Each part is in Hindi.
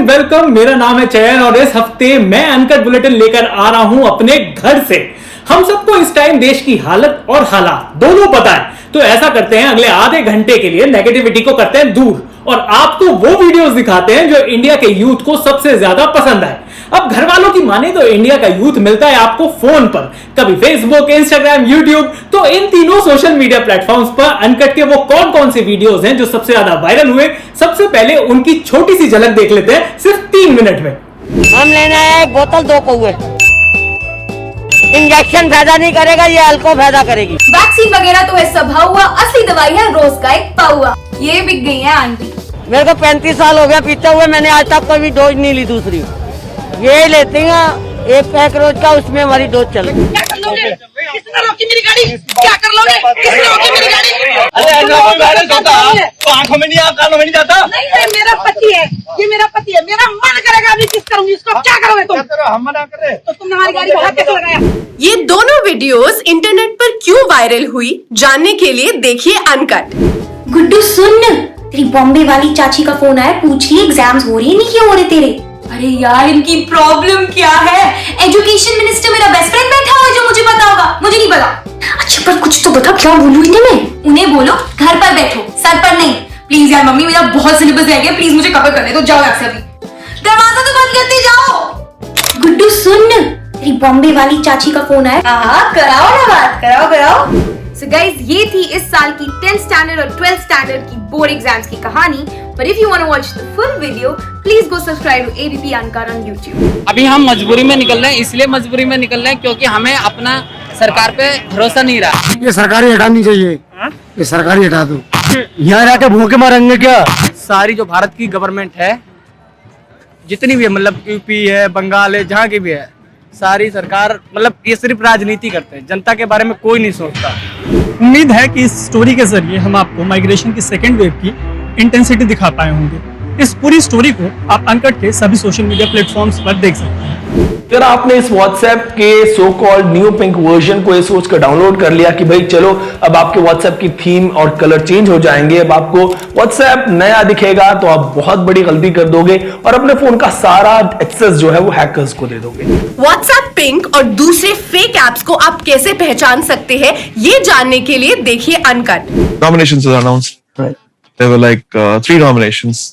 वेलकम। मेरा नाम है चयन और इस हफ्ते मैं अनकट बुलेटिन लेकर आ रहा हूं अपने घर से। हम सबको इस टाइम देश की हालत और हालात दोनों पता है, तो ऐसा करते हैं अगले आधे घंटे के लिए नेगेटिविटी को करते हैं दूर और आपको वो वीडियोस दिखाते हैं जो इंडिया के यूथ को सबसे ज्यादा पसंद आए। अब घर वालों की माने तो इंडिया का यूथ मिलता है आपको फोन पर, कभी फेसबुक, इंस्टाग्राम, यूट्यूब। तो इन तीनों सोशल मीडिया प्लेटफॉर्म्स पर अनकट के वो कौन कौन से वीडियोस हैं जो सबसे ज्यादा वायरल हुए, सबसे पहले उनकी छोटी सी झलक देख लेते हैं सिर्फ 3 मिनट में। हम लेना है बोतल 2 कौए। इंजेक्शन फायदा नहीं करेगा, ये अल्कोहल फायदा करेगी। वैक्सीन वगैरह तो है सब हुआ, असली दवाई है रोज का एक पाउआ। ये बिक गई है आंटी। मेरे को 35 साल हो गया पीते हुए, मैंने आज तक कोई डोज नहीं ली दूसरी। ये लेते हैं एक पैक रोज का, उसमें हमारी डोज चल गई। किसने रोकी मेरी गाड़ी? क्या कर लोगे? किसने रोकी मेरी गाड़ी? आंखों में नहीं आता, कानों में नहीं जाता। नहीं, मेरा पति है, ये मेरा पति है। मेरा मन करेगा अभी किस करूंगी, इसको क्या करोगे तुम? हम मना कर रहे। तो तुमने हमारी गाड़ी को हाथ कैसे लगाया? ये दोनों वीडियोस इंटरनेट पर क्यों वायरल हुई, जानने के लिए देखिए अनकट। गुड्डू सुन, तेरी बॉम्बे वाली चाची का फोन आया, पूछ रही एग्जाम्स हो रही है नहीं क्यों हो रहे तेरे। अरे यार इनकी प्रॉब्लम क्या है? एजुकेशन मिनिस्टर मेरा बेस्ट फ्रेंड बैठा हुआ है जो मुझे पता होगा, मुझे नहीं पता। अच्छा पर कुछ तो बता, क्या बोलूं इन्हें मैं? उन्हें बोलो घर पर बैठो, सर पर नहीं। प्लीज यार मम्मी, मेरा बहुत सिलेबस रह गया, प्लीज मुझे कवर करने दो। जाओ यहाँ से अभी, दरवाजा तो बंद करते जाओ। गुड्डू सुन, तेरी बॉम्बे वाली चाची का फोन आया। हाँ कराओ ना बात, कराओ। So guys, ये थी इस साल की 10th स्टैंडर्ड और 12th स्टैंडर्ड की बोर्ड एग्जाम्स की कहानी। But if you want to watch the full video, please go subscribe to ABP Ankar on YouTube. अभी हम मजबूरी में निकल रहे हैं, इसलिए मजबूरी में निकल रहे हैं क्योंकि हमें अपना सरकार पे भरोसा नहीं रहा। ये सरकारी हटानी चाहिए, ये सरकारी हटा दो। यहाँ रहकर भूखे मारेंगे क्या? सारी जो भारत की गवर्नमेंट है, जितनी भी है, मतलब यूपी है, बंगाल है, जहाँ की भी है, सारी सरकार मतलब ये सिर्फ राजनीति करते हैं, जनता के बारे में कोई नहीं सोचता। उम्मीद है कि इस स्टोरी के जरिए हम आपको माइग्रेशन की सेकेंड वेव की इंटेंसिटी दिखा पाए होंगे। इस पूरी स्टोरी को आप अनकट के सभी सोशल मीडिया प्लेटफॉर्म्स पर देख सकते हैं। अगर आपने इस व्हाट्सएप के so called new pink version को ये सोच कर डाउनलोड कर लिया कि भाई चलो अब आपके व्हाट्सएप की थीम और कलर चेंज हो जाएंगे, अब आपको व्हाट्सएप नया दिखेगा, तो आप बहुत बड़ी गलती कर दोगे और अपने फोन का सारा एक्सेस जो है वो हैकर्स को दे दोगे। व्हाट्सएप पिंक और दूसरे फेक एप्स को आप कैसे पहचान सकते हैं, ये जानने के लिए देखिए uncut. Nominations were announced. Right. There were like 3 nominations,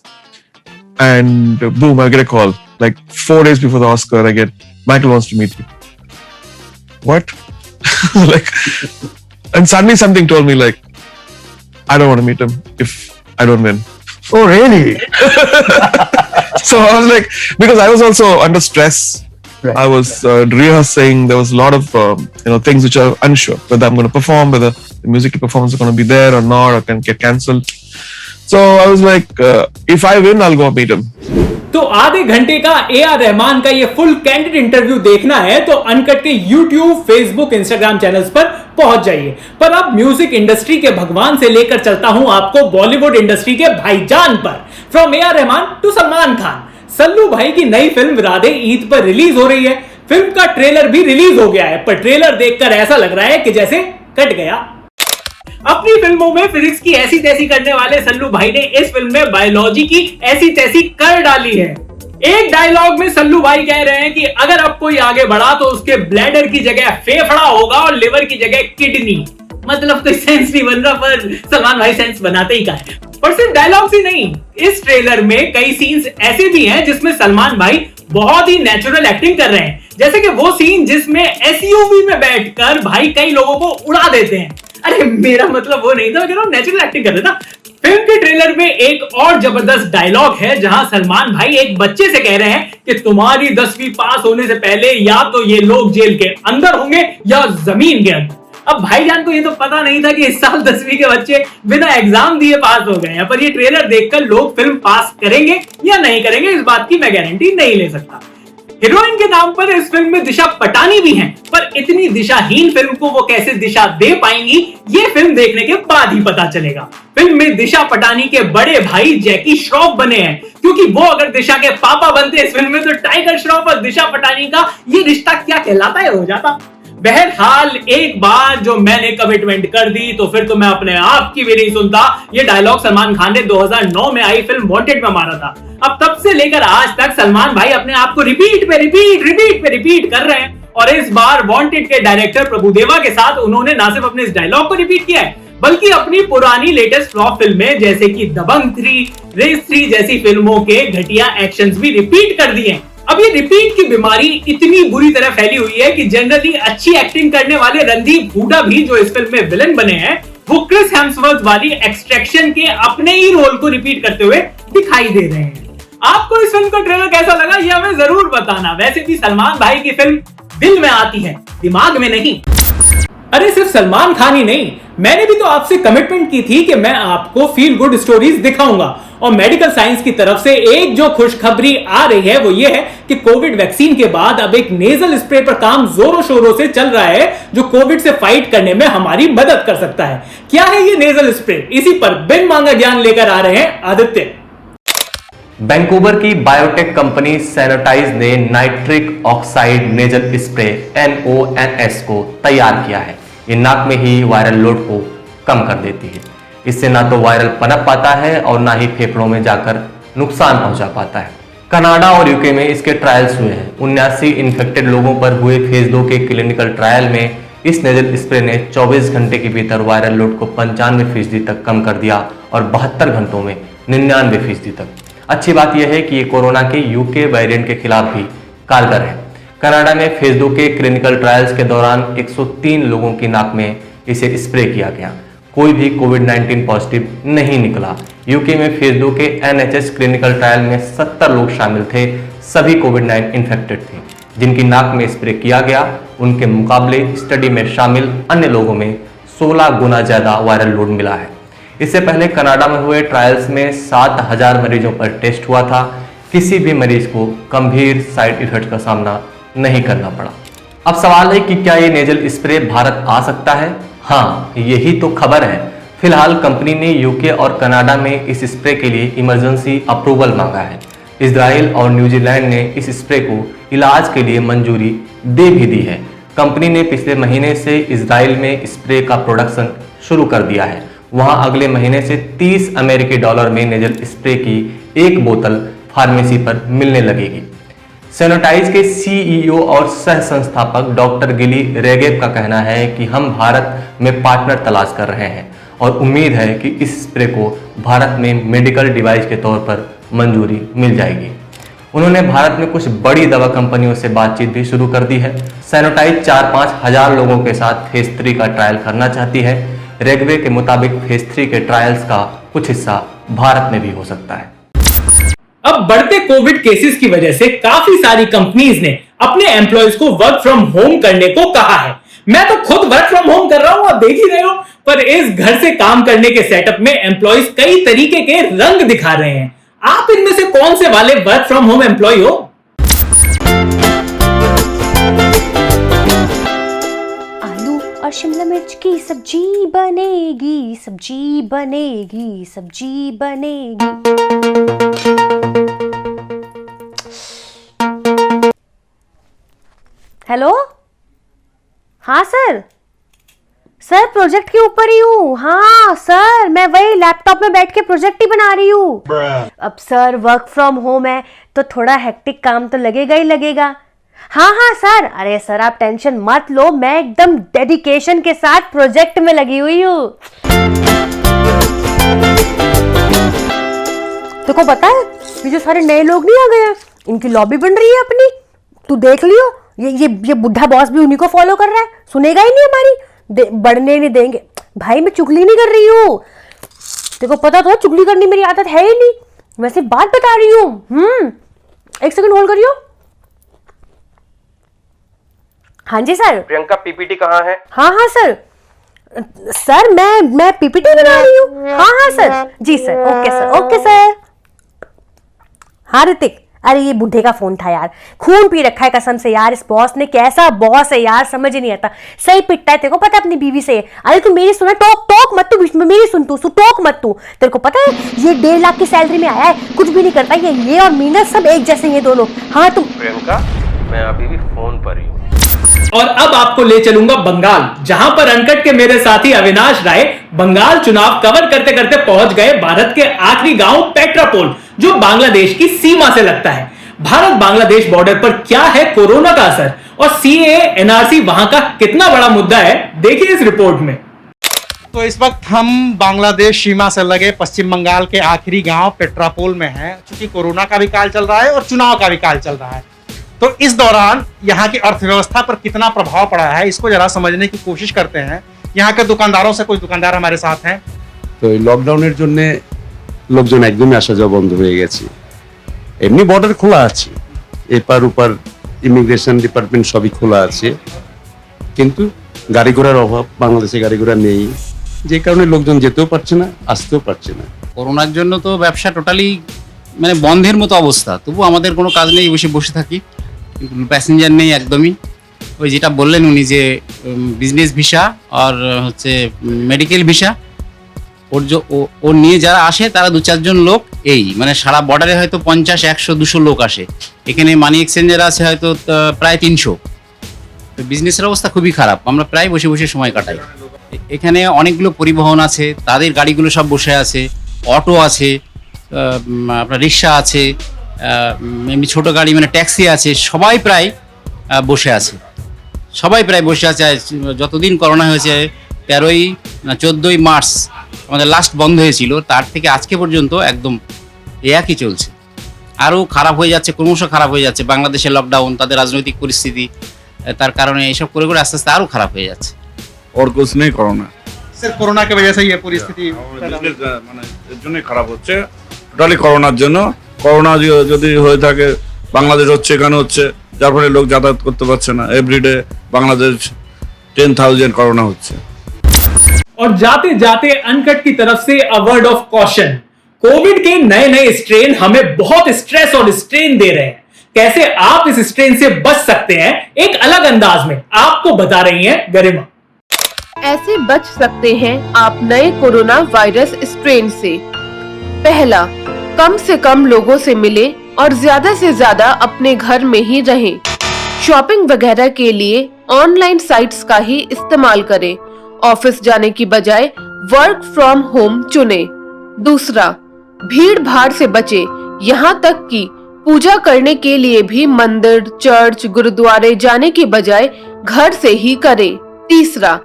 and boom, I get a call. Like 4 days before the Oscar, I get Michael wants to meet you. What? Like, and suddenly something told me like, I don't want to meet him if I don't win. Oh really? So I was like, because I was also under stress. Right. I was rehearsing. There was a lot of things which are unsure whether I'm going to perform, whether the musical performance is going to be there or not, or can get cancelled. So I was like, if I win, I'll go meet him. तो आधे घंटे का AR रहमान का ये फुल कैंडिड इंटरव्यू देखना है तो अनकट के YouTube, Facebook, Instagram चैनल्स पर पहुंच जाइए। पर अब म्यूजिक इंडस्ट्री के भगवान से लेकर चलता हूं आपको बॉलीवुड इंडस्ट्री के भाईजान पर। From AR Rahman to Salman Khan, Sallu भाई की नई फिल्म राधे ईद पर रिलीज हो रही है। फिल्म का ट्रेलर भी रिलीज हो गया है, पर ट्रेलर देखकर ऐसा लग रहा है कि जैसे कट गया। अपनी फिल्मों में फिजिक्स की ऐसी तैसी करने वाले सल्लू भाई ने इस फिल्म में बायोलॉजी की ऐसी तैसी कर डाली है। एक डायलॉग में सल्लू भाई कह रहे हैं कि अगर अब कोई आगे बढ़ा तो उसके ब्लैडर की जगह फेफड़ा होगा और लिवर की जगह किडनी। मतलब कोई सेंस नहीं बन रहा, पर सलमान भाई सेंस बनाते ही का है। और सिर्फ डायलॉग्स ही नहीं, इस ट्रेलर में कई सीन्स ऐसे भी हैं जिसमें सलमान भाई बहुत ही नेचुरल एक्टिंग कर रहे हैं। जैसे कि वो सीन जिसमें SUV में बैठकर भाई कई लोगों को उड़ा देते हैं। अरे मेरा मतलब वो नहीं था, मैं कह रहा हूं नेचुरल एक्टिंग कर रहे था। फिल्म के ट्रेलर में एक और जबरदस्त डायलॉग है जहां सलमान भाई एक बच्चे से कह रहे हैं कि तुम्हारी 10वीं पास होने से पहले या तो ये लोग जेल के अंदर होंगे या जमीन के अंदर। अब भाईजान को ये तो पता नहीं था कि इस साल 10वीं के बच्चे बिना एग्जाम दिए पास हो गए हैं, पर ये ट्रेलर देखकर लोग फिल्म पास करेंगे या नहीं करेंगे इस बात की मैं गारंटी नहीं ले सकता। हीरोइन के नाम पर इस फिल्म में दिशा पटानी भी हैं, पर इतनी दिशाहीन फिल्म को वो कैसे दिशा दे पाएंगी ये फिल्म देखने के बाद ही पता चलेगा। फिल्म में दिशा पटानी के बड़े भाई जैकी श्रॉफ बने हैं, क्योंकि वो अगर दिशा के पापा बनते इस फिल्म में तो टाइगर श्रॉफ और दिशा पटानी का ये रिश्ता क्या कहलाता है हो जाता। बहरहाल एक बार जो मैंने कमिटमेंट कर दी तो फिर तो मैं अपने आप की भी नहीं सुनता। ये डायलॉग सलमान खान ने 2009 में आई फिल्म वांटेड में मारा था। अब तब से लेकर आज तक सलमान भाई अपने आप को रिपीट पे रिपीट कर रहे हैं और इस बार वांटेड के डायरेक्टर प्रभुदेवा के साथ उन्होंने ना सिर्फ अपने इस डायलॉग को रिपीट किया है बल्कि अपनी पुरानी लेटेस्ट फ्लॉप फिल्में जैसे कि दबंग 3, रेस 3 जैसी फिल्मों के घटिया एक्शंस भी रिपीट कर दिए। अब ये रिपीट की बीमारी इतनी बुरी तरह फैली हुई है कि जनरली अच्छी एक्टिंग करने वाले रणदीप हुड्डा भी जो इस फिल्म में विलन बने हैं वो क्रिस हेम्सवर्थ वाली एक्सट्रैक्शन के अपने ही रोल को रिपीट करते हुए दिखाई दे रहे हैं। आपको इस फिल्म का ट्रेलर कैसा लगा ये हमें जरूर बताना। वैसे भी सलमान भाई की फिल्म दिल में आती है, दिमाग में नहीं। अरे सिर्फ सलमान खान ही नहीं, मैंने भी तो आपसे कमिटमेंट की थी कि मैं आपको फील गुड स्टोरीज दिखाऊंगा और मेडिकल साइंस की तरफ से एक जो खुशखबरी आ रही है वो ये है कि कोविड वैक्सीन के बाद अब एक नेजल स्प्रे पर काम जोरों शोरों से चल रहा है जो कोविड से फाइट करने में हमारी मदद कर सकता है। क्या है ये नेजल स्प्रे, इसी पर बिन मांगा ज्ञान लेकर आ रहे हैं आदित्य। वैंकूवर की बायोटेक कंपनी सैनिटाइज ने nitric oxide nasal spray NONS को तैयार किया है। ये नाक में ही वायरल लोड को कम कर देती है। इससे ना तो वायरल पनप पाता है और ना ही फेफड़ों में जाकर नुकसान पहुंचा पाता है। कनाडा और यूके में इसके ट्रायल्स हुए हैं। 79 इन्फेक्टेड लोगों पर हुए फेज 2 के क्लिनिकल ट्रायल में इस नेजल स्प्रे ने 24 घंटे के भीतर वायरल लोड को 95% तक कम कर दिया और 72 घंटों में 99% तक। अच्छी बात यह है कि ये कोरोना के यूके वेरिएंट के खिलाफ भी कारगर है। कनाडा में फेज 2 के क्लिनिकल ट्रायल्स के दौरान 103 लोगों की नाक में इसे स्प्रे किया गया। कोई भी कोविड-19 पॉजिटिव नहीं निकला। यूके में फेज 2 के NHS क्लिनिकल ट्रायल में 70 लोग शामिल थे। सभी कोविड-19 इन्फेक्टेड थे। जिनकी नाक में स्प्रे किया गया उनके मुकाबले स्टडी में शामिल अन्य लोगों में 16 गुना ज्यादा वायरल लोड मिला है। इससे पहले कनाडा में हुए ट्रायल्स में 7000 मरीजों पर टेस्ट हुआ था। किसी भी मरीज को गंभीर साइड इफेक्ट का सामना नहीं करना पड़ा। अब सवाल है कि क्या ये नेजल स्प्रे भारत आ सकता है? हाँ, यही तो खबर है। फिलहाल कंपनी ने यूके और कनाडा में इस स्प्रे के लिए इमरजेंसी अप्रूवल मांगा है। इजराइल और न्यूजीलैंड ने इस स्प्रे को इलाज के लिए मंजूरी दे भी दी है। कंपनी ने पिछले महीने से इजराइल में स्प्रे का प्रोडक्शन शुरू कर दिया है। वहां अगले महीने से $30 में नेजल स्प्रे की एक बोतल फार्मेसी पर मिलने लगेगी। सैनिटाइज के CEO और सह संस्थापक डॉक्टर गिली रेगेव का कहना है कि हम भारत में पार्टनर तलाश कर रहे हैं और उम्मीद है कि इस स्प्रे को भारत में मेडिकल डिवाइस के तौर पर मंजूरी मिल जाएगी। उन्होंने भारत में कुछ बड़ी दवा कंपनियों से बातचीत भी शुरू कर दी है। सैनिटाइज 4-5 हजार लोगों के साथ फेज 3 का ट्रायल करना चाहती है। रेगवे के मुताबिक फेज 3 के ट्रायल्स का कुछ हिस्सा भारत में भी हो सकता है। अब बढ़ते कोविड केसेस की वजह से काफी सारी कंपनीज ने अपने एम्प्लॉयज को वर्क फ्रॉम होम करने को कहा है। मैं तो खुद वर्क फ्रॉम होम कर रहा हूं, आप देख ही रहे हो। पर इस घर से काम करने के सेटअप में एम्प्लॉयज कई तरीके के रंग दिखा रहे हैं। आप इनमें से कौन से वाले वर्क फ्रॉम होम एम्प्लॉय हो? आलू और शिमला मिर्च की सब्जी बनेगी, सब्जी बनेगी, सब्जी बनेगी। हेलो, हाँ सर, सर प्रोजेक्ट के ऊपर ही हूँ। हाँ सर, मैं वही लैपटॉप में बैठ के प्रोजेक्ट ही बना रही हूँ। अब सर वर्क फ्रॉम होम है तो थोड़ा हेक्टिक काम तो लगेगा ही लगेगा। हाँ हाँ सर, अरे सर आप टेंशन मत लो, मैं एकदम डेडिकेशन के साथ प्रोजेक्ट में लगी हुई हूँ। देखो पता है ये जो सारे नए लोग नहीं आ गए हैं, इनकी लॉबी बन रही है अपनी। तू देख लियो, ये बुढ़ा बॉस भी उन्हीं को फॉलो कर रहा है। सुनेगा ही नहीं हमारी, बढ़ने नहीं देंगे। भाई मैं चुगली नहीं कर रही हूँ, देखो पता तो चुगली करनी मेरी आदत है ही नहीं। वैसे बात बता रही हूँ। एक सेकंड होल्ड करियो। हाँ जी सर। प्रियंका पीपीटी कहाँ है? हाँ हाँ सर, सर मैं पीपीटी बना रही हूँ। हाँ हाँ सर, जी sir, okay sir, okay sir. हाँ ऋतिक, अरे ये बुढ़े का फोन था यार, खून पी रखा है कसम से यार। इस बॉस ने कैसा बॉस है यार, समझ ही नहीं आता। सही पिटता है, तेरे को पता है अपनी बीवी से। अरे तू मेरी सुना, टोक मत तू बीच में, मेरी सुन तू, टोक मत तू। तेरे को पता है ये 1.5 लाख की सैलरी में आया है, कुछ भी नहीं करता ये और मीनल सब एक जैसे ये दोनों। हाँ तुम प्रियंका, मैं अभी भी फोन पर ही हूँ। और अब आपको ले चलूंगा बंगाल, जहां पर अनकट के मेरे साथी अविनाश राय बंगाल चुनाव कवर करते करते पहुंच गए भारत के आखिरी गांव पेट्रापोल, जो बांग्लादेश की सीमा से लगता है। भारत बांग्लादेश बॉर्डर पर क्या है कोरोना का असर और सीएए एनआरसी वहां का कितना बड़ा मुद्दा है, देखिए इस रिपोर्ट में। तो इस वक्त हम बांग्लादेश सीमा से लगे पश्चिम बंगाल के आखिरी गांव पेट्रापोल में हैं। चूंकि कोरोना का भी काल चल रहा है और चुनाव का भी काल चल रहा है, तो इस दौरान यहाँ की अर्थव्यवस्था पर कितना प्रभाव पड़ा है, इसको जरा समझने की कोशिश करते हैं। यहाँ के दुकानदारों से कुछ दुकानदार हमारे साथ हैं। तो लकडाउনের জন্য লোকজন একদমই আসা যাওয়া বন্ধ হয়ে গেছে। এমনি বর্ডার খোলা আছে, এপার ওপার ইমিগ্রেশন ডিপার্টমেন্ট সবই খোলা আছে, কিন্তু গাড়ি ঘোড়ার অভাব, বাংলাদেশে গাড়ি ঘোড়া নেই, যে কারণে লোকজন যেতেও পারছে না, আসতেও পারছে না। করোনার জন্য তো ব্যবসা টোটালি মানে বন্ধের মতো অবস্থা, তবু আমাদের কোনো কাজ নেই, বসে থাকি, কিন্তু প্যাসেঞ্জার নেই একদমই। ওই যেটা বললেন উনি যে বিজনেস ভিসা আর হচ্ছে মেডিকেল ভিসা, ওর নিয়ে যারা আসে তারা 2-4 জন লোক, এই মানে সারা বর্ডারে হয়তো 50, 100, 200 লোক আসে। এখানে মানি এক্সচেঞ্জার আছে হয়তো প্রায় 300। তো বিজনেসের অবস্থা খুবই খারাপ, আমরা প্রায় বসে সময় কাটাই। এখানে অনেকগুলো পরিবহন আছে, তাদের গাড়িগুলো সব বসে আছে, অটো আছে, আপনার রিক্সা আছে, এমনি ছোটো গাড়ি মানে ট্যাক্সি আছে, সবাই প্রায় বসে আছে। যতদিন করোনা হয়েছে 14ই মার্চ আমাদের লাস্ট বন্ধ হয়েছিল, তার থেকে আজকে পর্যন্ত একদম একই চলছে। আরও খারাপ হয়ে যাচ্ছে, ক্রমশ খারাপ হয়ে যাচ্ছে। বাংলাদেশের লকডাউন, তাদের রাজনৈতিক পরিস্থিতি, তার কারণে এইসব করে আস্তে আস্তে আরও খারাপ হয়ে যাচ্ছে। और कुछ नहीं कोरोना, सिर्फ कोरोना की वजह से ये परिस्थिति মানে এর জন্যই খারাপ হচ্ছে, টোটালি করোনার জন্য। করোনা যদি হয়ে থাকে, বাংলাদেশ হচ্ছে, এখানে হচ্ছে, যার ফলে লোক যাতায়াত করতে পারছে না। এভরিডে বাংলাদেশ 10,000 कोरोना होচ্ছে। और जाते जाते अनकट की तरफ से a word of caution, Covid के नए स्ट्रेन हमें बहुत स्ट्रेस और स्ट्रेन दे रहे हैं। कैसे आप इस स्ट्रेन से बच सकते हैं, एक अलग अंदाज में आपको बता रही हैं गरिमा। ऐसे बच सकते हैं आप नए कोरोना वायरस स्ट्रेन से। पहला, कम से कम लोगों से मिले और ज्यादा से ज्यादा अपने घर में ही रहें। शॉपिंग वगैरह के लिए ऑनलाइन साइट्स का ही इस्तेमाल करें। ऑफिस जाने की बजाय वर्क फ्रॉम होम चुनें। दूसरा, भीड़ भाड़ से बचे, यहाँ तक कि पूजा करने के लिए भी मंदिर, चर्च, गुरुद्वारे जाने की बजाय घर से ही करें। तीसरा,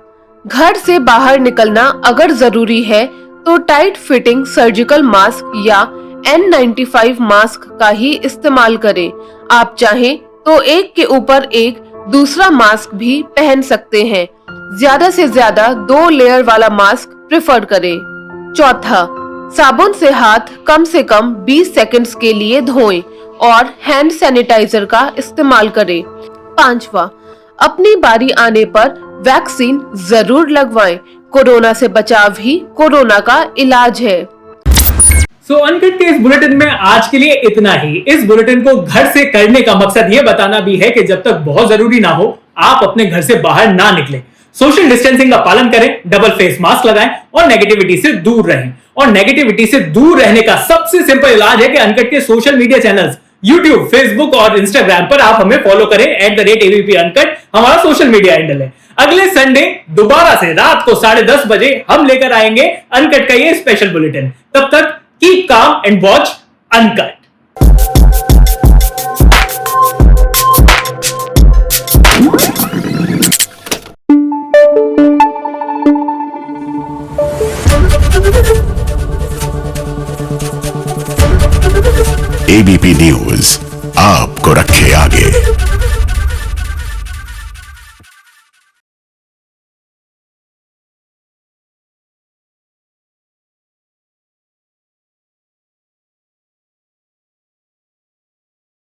घर से बाहर निकलना अगर जरूरी है तो टाइट फिटिंग सर्जिकल मास्क या N95 मास्क का ही इस्तेमाल करें। आप चाहें तो एक के ऊपर एक दूसरा मास्क भी पहन सकते हैं। ज्यादा से ज्यादा 2 लेयर वाला मास्क प्रेफर करें। चौथा, साबुन से हाथ कम से कम 20 सेकंड्स के लिए धोएं और हैंड सैनिटाइजर का इस्तेमाल करें। पांचवा, अपनी बारी आने पर वैक्सीन जरूर लगवाएं। कोरोना से बचाव ही कोरोना का इलाज है। सो अनकट के इस बुलेटिन में आज के लिए इतना ही। इस बुलेटिन को घर से करने का मकसद ये बताना भी है कि जब तक बहुत जरूरी ना हो, आप अपने घर से बाहर ना निकलें, सोशल डिस्टेंसिंग का पालन करें, डबल फेस मास्क लगाएं और नेगेटिविटी से दूर रहें। और नेगेटिविटी से दूर रहने का सबसे सिंपल इलाज है कि अनकट के social media channels YouTube, Facebook और Instagram पर आप हमें फॉलो करें @AVP अनकट, हमारा सोशल मीडिया हैंडल है। अगले संडे दोबारा से रात को 10:30 बजे हम लेकर आएंगे अनकट का ये स्पेशल बुलेटिन। तब तक keep calm and watch uncut. ABP news आपको रखे आगे।